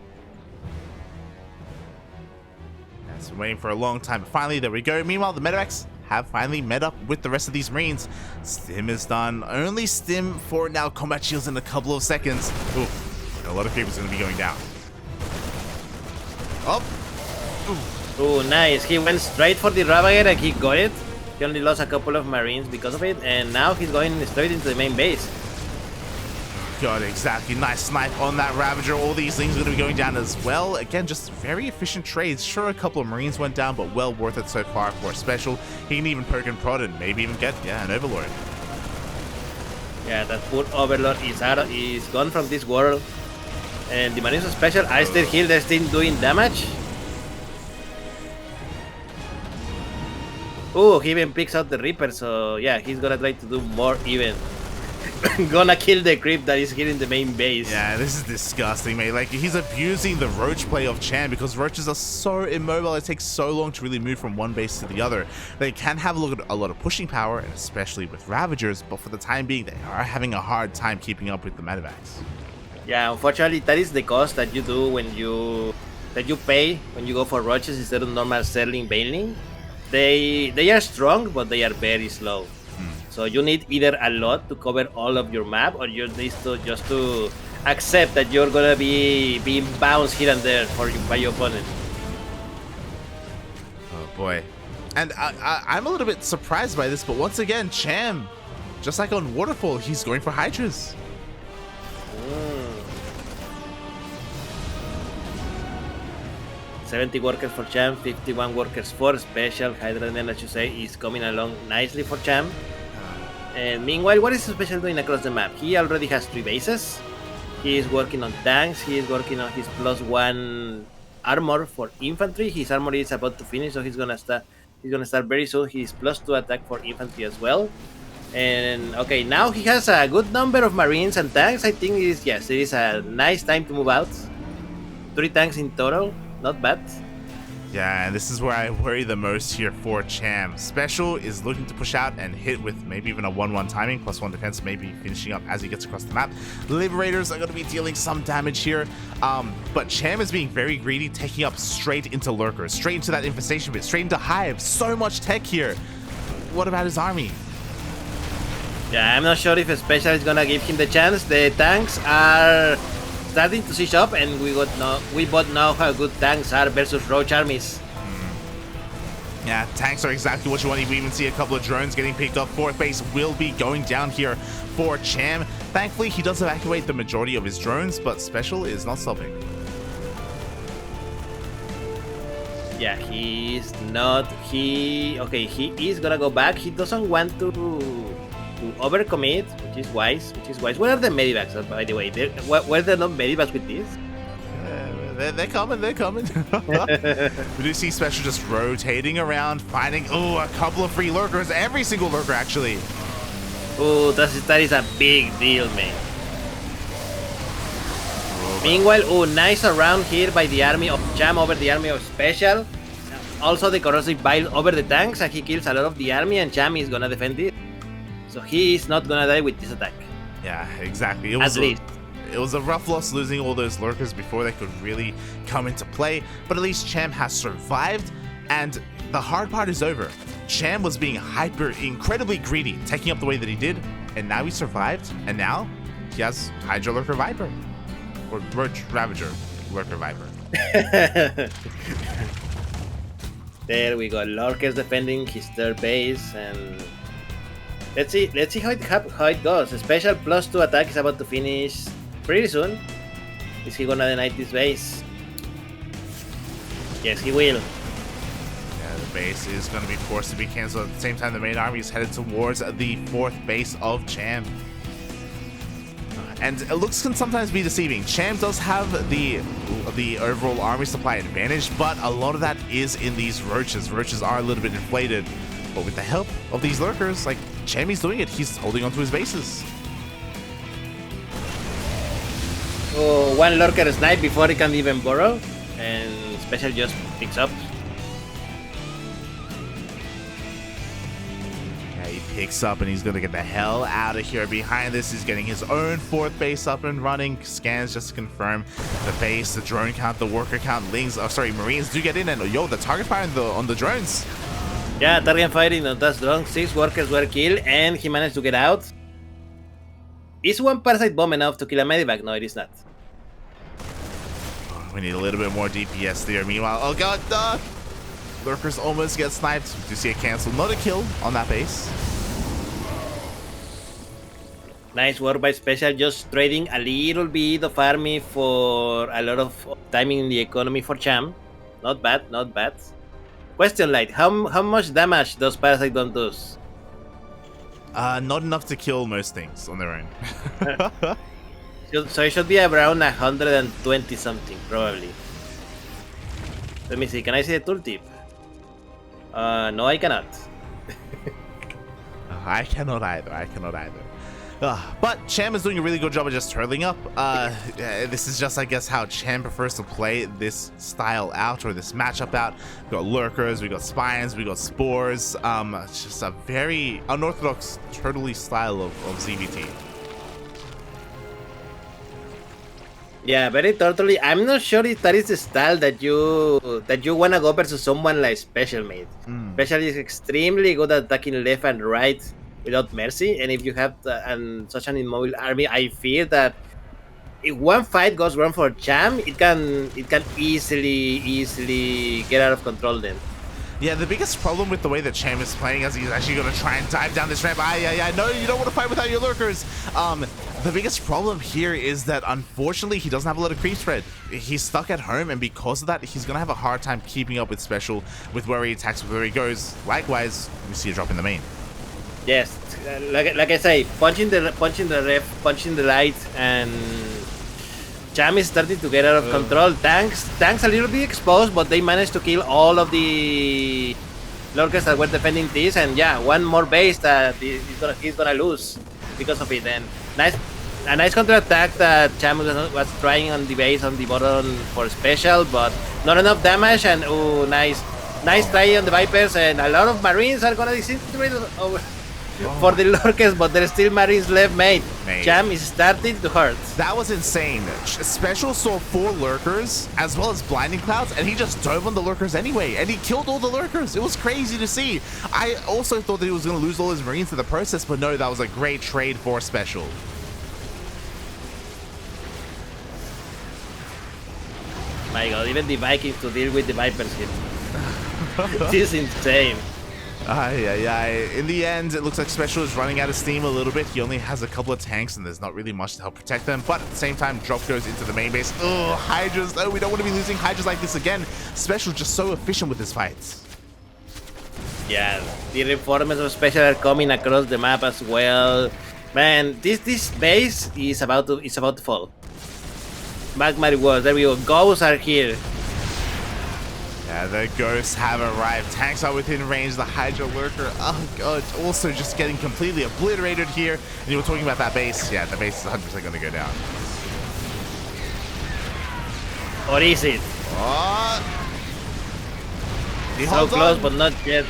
It's been waiting for a long time, but finally, there we go. Meanwhile, the Medivacs have finally met up with the rest of these Marines. Stim is done. Only Stim for now. Combat shields in a couple of seconds. Ooh, a lot of people's going to be going down. Oh. Oh, nice. He went straight for the RvR and he got it. He only lost a couple of Marines because of it, and now he's going straight into the main base. Got it, exactly. Nice snipe on that Ravager. All these things are going to be going down as well. Again, just very efficient trades. Sure, a couple of Marines went down, but well worth it so far for SpeCial. He can even poke and prod and maybe even get, an Overlord. Yeah, that poor Overlord is gone from this world. And the Marines of SpeCial are still here. They're still doing damage. Oh, he even picks out the Reaper, so yeah, he's gonna try to do more even. Gonna kill the creep that is here in the main base. Yeah, this is disgusting, mate. Like, he's abusing the Roach play of Cham because Roaches are so immobile. It takes so long to really move from one base to the other. They can have a lot of pushing power, and especially with Ravagers, but for the time being, they are having a hard time keeping up with the Medivacs. Yeah, unfortunately, that is the cost that you do when you pay when you go for Roaches instead of normal Sterling Baneling. They are strong, but they are very slow. So you need either a lot to cover all of your map, or you need to just to accept that you're gonna be being bounced here and there by your opponent. Oh boy. And I'm a little bit surprised by this, but once again, Cham, just like on Waterfall, he's going for Hydras. 70 workers for Cham, 51 workers for SpeCial. Hydra, then, as you say, is coming along nicely for Cham. And meanwhile, what is SpeCial doing across the map? He already has 3 bases. He is working on tanks. He is working on his +1 armor for infantry. His armor is about to finish, so he's gonna start very soon. His +2 attack for infantry as well. And okay, now he has a good number of Marines and tanks. I think it is a nice time to move out. 3 tanks in total. Not bad. Yeah, and this is where I worry the most here for Cham. SpeCial is looking to push out and hit with maybe even a 1-1 timing, +1 defense, maybe finishing up as he gets across the map. Liberators are going to be dealing some damage here, but Cham is being very greedy, taking up straight into Lurkers, straight into that infestation bit, straight into Hive. So much tech here. What about his army? Yeah, I'm not sure if SpeCial is gonna give him the chance. The tanks are starting to switch up, and we both know how good tanks are versus Roach armies. Yeah, tanks are exactly what you want. We even see a couple of drones getting picked up. 4th base will be going down here for Cham. Thankfully, he does evacuate the majority of his drones, but SpeCial is not stopping. Yeah, he is not. He is gonna go back. He doesn't want to overcommit, which is wise. Where are the medivacs, by the way? Were there no medivacs with this? They're coming. We do see SpeCial just rotating around, finding a couple of free lurkers. Every single lurker, actually. Oh, that is a big deal, man. Meanwhile, nice around here by the army of Cham over the army of SpeCial. Also the corrosive bile over the tanks, and he kills a lot of the army, and Cham is gonna defend it. So he is not gonna die with this attack. Yeah, exactly. At least. It was a rough loss losing all those lurkers before they could really come into play, but at least Cham has survived, and the hard part is over. Cham was being incredibly greedy, taking up the way that he did, and now he survived, and now he has Hydra Lurker Viper. Or Roach Ravager Lurker Viper. There we go. Lurkers defending his third base, and let's see how it goes. SpeCial +2 attack is about to finish pretty soon. Is he gonna deny this base? Yes, he will. Yeah, the base is gonna be forced to be cancelled. At the same time, the main army is headed towards the 4th base of Cham. And looks can sometimes be deceiving. Cham does have the overall army supply advantage, but a lot of that is in these roaches. Roaches are a little bit inflated, but with the help of these lurkers, like Cham is doing it. He's holding onto his bases. Oh, one lurker snipe before he can even burrow, and SpeCial just picks up. Yeah, he picks up and he's gonna get the hell out of here. Behind this, he's getting his own 4th base up and running. Scans just to confirm the base, the drone count, the worker count. Marines do get in, and the target fire on the drones. Yeah, target firing on those drones. 6 workers were killed, and he managed to get out. Is one parasite bomb enough to kill a medivac? No, it is not. We need a little bit more DPS there. Meanwhile, oh god, lurkers almost get sniped. We do see a cancel, not a kill on that base. Nice work by SpeCial, just trading a little bit of army for a lot of timing in the economy for Cham. Not bad, not bad. Question light, how much damage does Parasite don't do? Not enough to kill most things on their own. So it should be around 120 something, probably. Let me see, can I see the tooltip? No, I cannot. I cannot either. But Cham is doing a really good job of just turtling up. This is just, I guess, how Cham prefers to play this style out, or this matchup out. We got lurkers, we got spines, we got spores. It's just a very unorthodox, turtley style of ZVT. Yeah, very totally. I'm not sure if that is the style that you wanna go versus someone like SpeCial mate. SpeCial is extremely good at attacking left and right without mercy, and if you have such an immobile army, I fear that if one fight goes wrong for Cham, it can easily get out of control then. Yeah, the biggest problem with the way that Cham is playing is he's actually going to try and dive down this ramp. I know you don't want to fight without your lurkers. The biggest problem here is that, unfortunately, he doesn't have a lot of creep spread. He's stuck at home, and because of that, he's going to have a hard time keeping up with SpeCial, with where he attacks, with where he goes. Likewise, we see a drop in the main. Yes, like I say, punching the ref, punching the light, and Cham is starting to get out of control. Tanks a little bit exposed, but they managed to kill all of the lurkers that were defending this, and yeah, one more base that he's gonna lose because of it. And a nice counter attack that Cham was trying on the base on the bottom for SpeCial, but not enough damage. And nice try on the Vipers, and a lot of Marines are gonna disintegrate over. For the lurkers, but there's still Marines left, mate. Cham is starting to hurt. That was insane. SpeCial saw 4 lurkers as well as blinding clouds, and he just dove on the lurkers anyway, and he killed all the lurkers. It was crazy to see. I also thought that he was going to lose all his Marines in the process, but no, that was a great trade for SpeCial. My god, even the Vikings to deal with the Vipers here. This is insane. In the end, it looks like SpeCial is running out of steam a little bit. He only has a couple of tanks, and there's not really much to help protect them. But at the same time, drop goes into the main base. Oh, Hydras. Oh, we don't want to be losing Hydras like this again. SpeCial just so efficient with his fights. Yeah, the reinforcements of SpeCial are coming across the map as well. Man, this base is about to fall. Magma rewards. There we go. Ghosts are here. Yeah, the ghosts have arrived. Tanks are within range. The Hydra lurker, oh god, also just getting completely obliterated here. And you were talking about that base. Yeah, the base is 100% going to go down. Or is it? Oh. He So holds close, on. but not yet.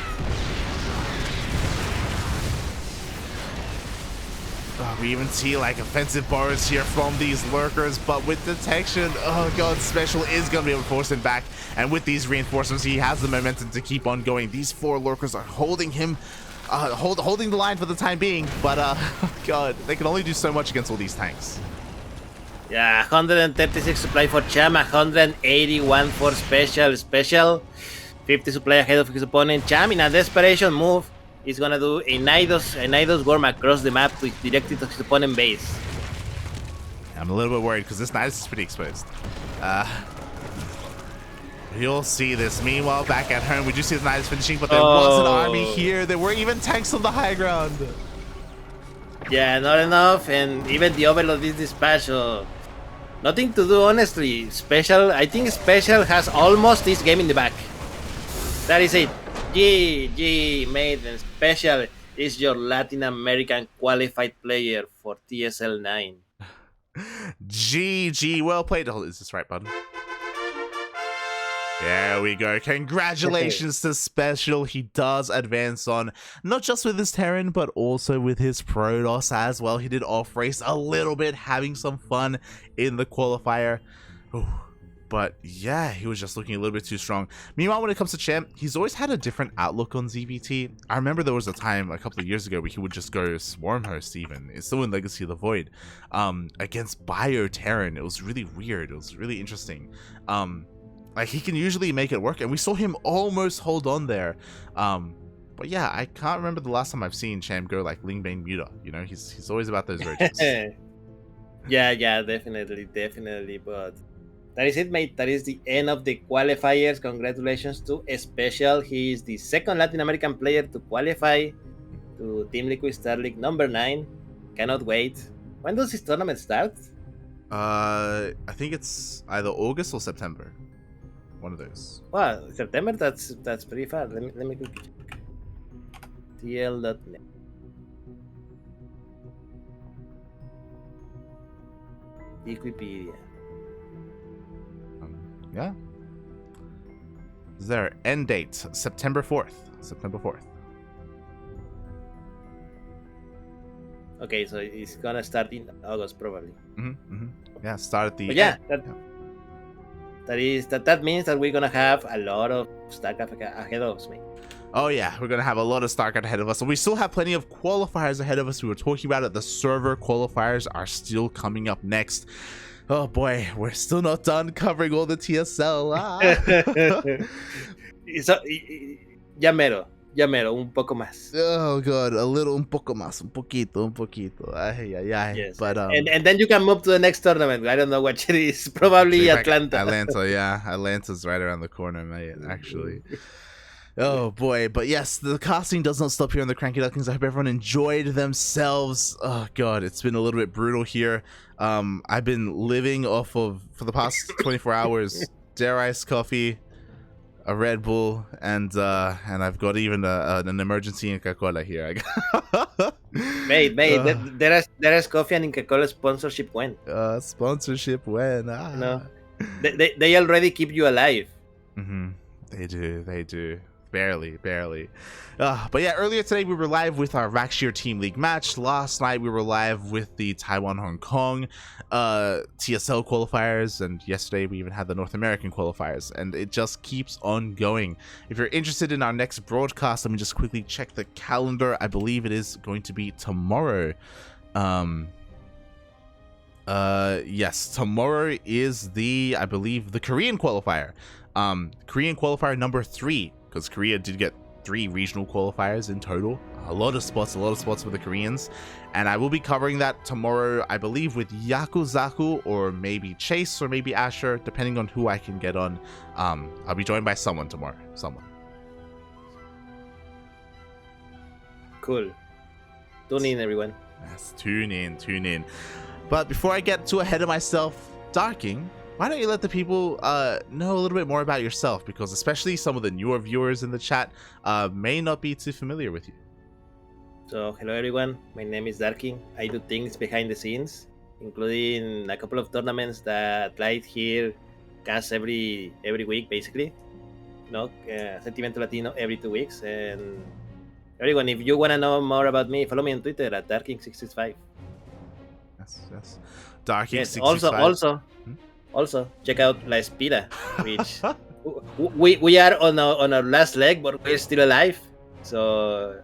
We even see like offensive bars here from these lurkers, but with detection, oh god, SpeCial is going to be able to force him back. And with these reinforcements, he has the momentum to keep on going. These 4 lurkers are holding him, holding the line for the time being. But god, they can only do so much against all these tanks. Yeah, 136 supply for Cham, 181 for SpeCial. 50 supply ahead of his opponent. Cham, in a desperation move, is gonna do a Nidus worm across the map to direct it to his opponent base. I'm a little bit worried because this Nidus is pretty exposed. You'll see this. Meanwhile, back at home, we do see the Nidus finishing, but there was an army here. There were even tanks on the high ground. Yeah, not enough, and even the Overlord is dispatched, so nothing to do, honestly. I think SpeCial has almost this game in the back. That is it. GG, mate, and SpeCial is your Latin American qualified player for TSL 9. GG, well played. Oh, is this right button? There we go. Congratulations to SpeCial. He does advance on, not just with his Terran, but also with his Protoss as well. He did off-race a little bit, having some fun in the qualifier. Ooh. But yeah, he was just looking a little bit too strong. Meanwhile, when it comes to Cham, he's always had a different outlook on ZVT. I remember there was a time a couple of years ago where he would just go Swarm Host even. It's still in Legacy of the Void. Against Bio Terran. It was really weird. It was really interesting. Like, he can usually make it work, and we saw him almost hold on there. But yeah, I can't remember the last time I've seen Cham go like Lingbane Muta. You know, he's always about those roaches. yeah, definitely, but that is it, mate. That is the end of the qualifiers. Congratulations to SpeCial. He is the second Latin American player to qualify to TeamLiquid StarLeague number 9. Cannot wait. When does this tournament start? I think it's either August or September. One of those. Well, September, that's pretty far. Let me quickly check. TL.net. Wikipedia. Yeah. Is there end date? September 4th. September 4th. Okay, so it's gonna start in August probably. Yeah, start at the But yeah, that means that we're gonna have a lot of StarCraft ahead of us, mate. Oh yeah, we're gonna have a lot of StarCraft ahead of us, and we still have plenty of qualifiers ahead of us. We were talking about it. The server qualifiers are still coming up next. Oh boy, we're still not done covering all the TSL. So, ya mero, un poco más. Oh god, un poco más, un poquito. Ay. Yes, but and then you can move to the next tournament. I don't know what it is. Probably Atlanta. Yeah, Atlanta's right around the corner, mate. Actually. Oh boy, but yes, the casting does not stop here on the CranKy Ducklings. I hope everyone enjoyed themselves. Oh god, it's been a little bit brutal here. I've been living off of, for the past 24 hours, dare iced coffee, a Red Bull, and I've got even an emergency Coca-Cola here. Mate, there is coffee and Coca-Cola sponsorship when? Sponsorship when? No, they already keep you alive. They do. Barely. But yeah, earlier today we were live with our Rakshir Team League match. Last night we were live with the Taiwan-Hong Kong TSL qualifiers, and yesterday we even had the North American qualifiers, and it just keeps on going. If you're interested in our next broadcast, let me just quickly check the calendar. I believe it is going to be tomorrow. Yes, tomorrow is I believe the Korean qualifier. Korean qualifier number 3, because Korea did get 3 regional qualifiers in total. A lot of spots for the Koreans, and I will be covering that tomorrow, I believe, with Zaku, or maybe Chase, or maybe Asher, depending on who I can get on. I'll be joined by someone tomorrow. Cool. Tune in, everyone. Yes, tune in. But before I get too ahead of myself, Darking, why don't you let the people know a little bit more about yourself, because especially some of the newer viewers in the chat may not be too familiar with you. So, hello everyone, my name is Darking. I do things behind the scenes, including a couple of tournaments that live here cast every week, basically. Sentimental Latino every 2 weeks. And everyone, if you want to know more about me, follow me on Twitter at Darking665. Yes. Yes. Darking665. Also, check out La Espira, which we are on our last leg, but we're still alive. So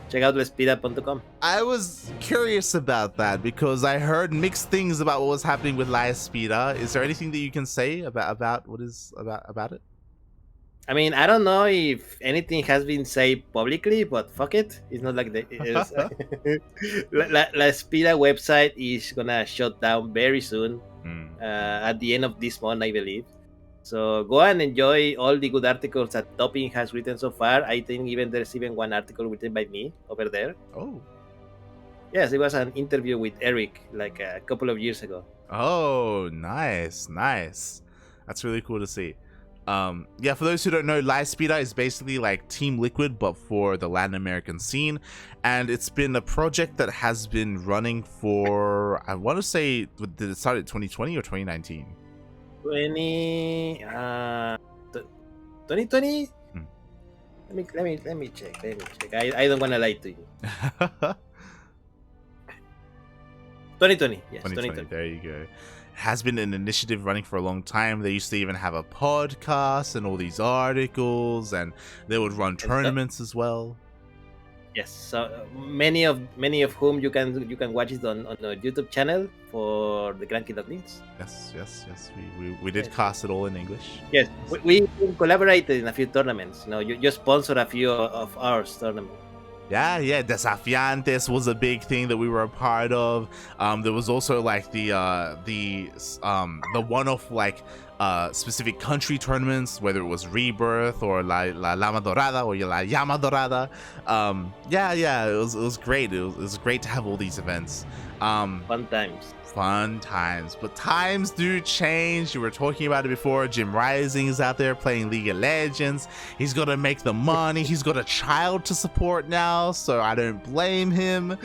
check out laespira.com. I was curious about that because I heard mixed things about what was happening with La Espira. Is there anything that you can say about what is about it? I mean, I don't know if anything has been said publicly, but fuck it. It's not like La Espira website is gonna shut down very soon. At the end of this month, I believe. So go and enjoy all the good articles that Topping has written so far. I think there's even one article written by me over there. Oh. Yes, it was an interview with Eric like a couple of years ago. Oh, nice. That's really cool to see. For those who don't know, La Espira is basically like TeamLiquid, but for the Latin American scene. And it's been a project that has been running for, I want to say, did it start in 2020 or 2019? 2020. Let me check. I don't want to lie to you. 2020. Yes, 2020. There you go. Has been an initiative running for a long time. They used to even have a podcast and all these articles, and they would run tournaments as well. Yes, so many of whom you can watch it on a YouTube channel for the CranKy Ducklings. Yes. We did cast it all in English. Yes, we collaborated in a few tournaments. You sponsor a few of our tournaments. Yeah, Desafiantes was a big thing that we were a part of. There was also like the one-off like specific country tournaments, whether it was Rebirth or La Llama Dorada or La Llama Dorada. It was great. It was great to have all these events. Fun times, but times do change. You were talking about it before. Jim Rising is out there playing League of Legends. He's got to make the money. He's got a child to support now, so I don't blame him.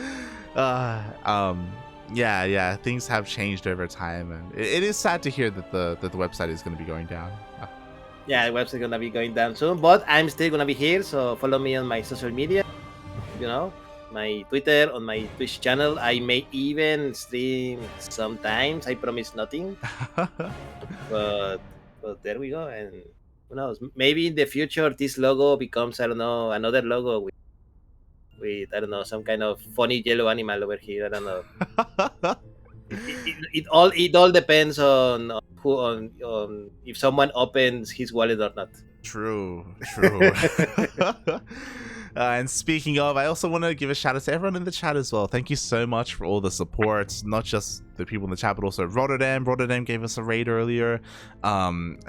Things have changed over time, and it is sad to hear that the website is going to be going down. Yeah, the website is going to be going down soon, but I'm still going to be here, so follow me on my social media. My Twitter, on my Twitch channel. I may even stream sometimes. I promise nothing. but there we go. And who knows? Maybe in the future this logo becomes, I don't know, another logo with I don't know, some kind of funny yellow animal over here. I don't know. it all depends on if someone opens his wallet or not. True. And speaking of, I also want to give a shout out to everyone in the chat as well. Thank you so much for all the support, not just the people in the chat, but also Rotterdam. Rotterdam gave us a raid earlier, and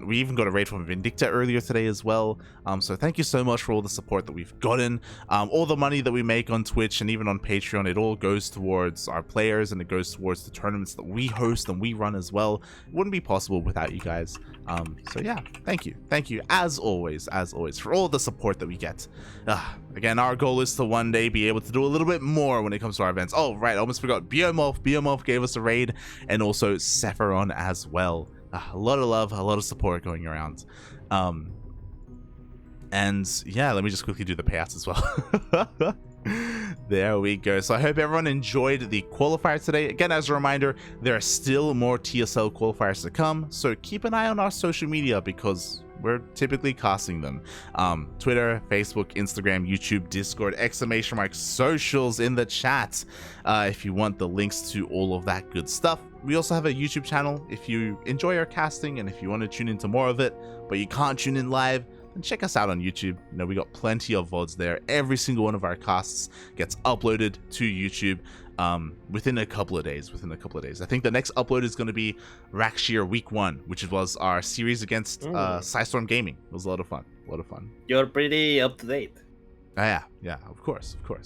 we even got a raid from Vindicta earlier today as well. So thank you so much for all the support that we've gotten. All the money that we make on Twitch and even on Patreon, it all goes towards our players, and it goes towards the tournaments that we host and we run as well. It wouldn't be possible without you guys. So yeah, thank you as always for all the support that we get. Again, our goal is to one day be able to do a little bit more when it comes to our events. Oh right, I almost forgot, Biomorph gave us a raid, and also Sephiron as well. A lot of love, a lot of support going around. And yeah, let me just quickly do the payouts as well. There we go. So I hope everyone enjoyed the qualifier today. Again, as a reminder, there are still more TSL qualifiers to come, so keep an eye on our social media because we're typically casting them. Twitter, Facebook, Instagram, YouTube, Discord, ! socials in the chat if you want the links to all of that good stuff. We also have a YouTube channel if you enjoy our casting and if you want to tune into more of it, but you can't tune in live, then check us out on YouTube. We got plenty of VODs there. Every single one of our casts gets uploaded to YouTube within a couple of days. I think the next upload is going to be Rakshir Week 1, which was our series against Psystorm Gaming. It was a lot of fun. You're pretty up to date. Yeah, of course. We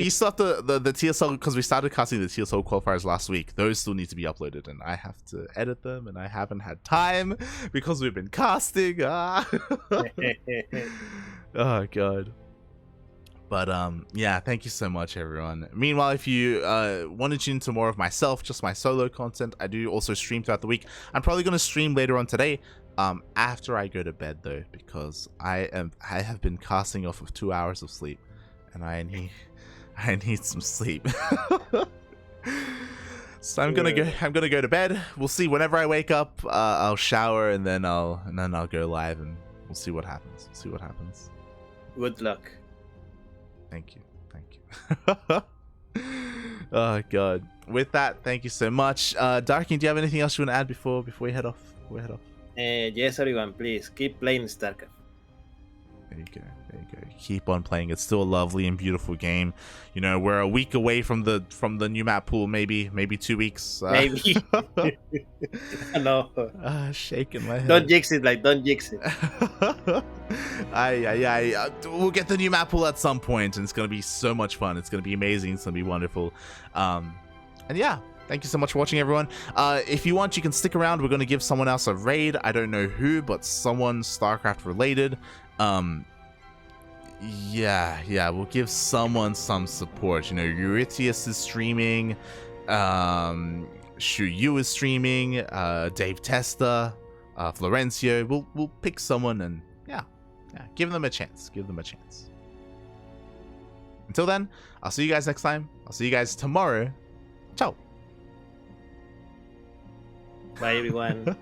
still have the TSL, because we started casting the TSL qualifiers last week. Those still need to be uploaded, and I have to edit them, and I haven't had time because we've been casting. Oh god. But yeah, thank you so much, everyone. Meanwhile, if you want to tune into more of myself, just my solo content, I do also stream throughout the week. I'm probably going to stream later on today, after I go to bed though, because I have been casting off of 2 hours of sleep, and I need some sleep. So I'm gonna go to bed. We'll see. Whenever I wake up, I'll shower and then I'll go live, and we'll see what happens. Good luck. Thank you. Oh god. With that, thank you so much. Darkin, do you have anything else you want to add before we head off? Yes, everyone, please keep playing StarCraft. There you go. Keep on playing. It's still a lovely and beautiful game. You know, we're a week away from the new map pool. Maybe 2 weeks. Maybe. No. Shaking my head. Don't jinx it. Don't jinx it. We'll get the new map pool at some point, and it's gonna be so much fun. It's gonna be amazing. It's gonna be wonderful. And yeah. Thank you so much for watching, everyone. If you want, you can stick around. We're going to give someone else a raid. I don't know who, but someone StarCraft related. Yeah, we'll give someone some support. You know, Euritius is streaming. Shuyu is streaming. Dave Testa. Florencio. We'll pick someone and yeah, give them a chance. Until then, I'll see you guys next time. I'll see you guys tomorrow. Ciao. Bye, everyone.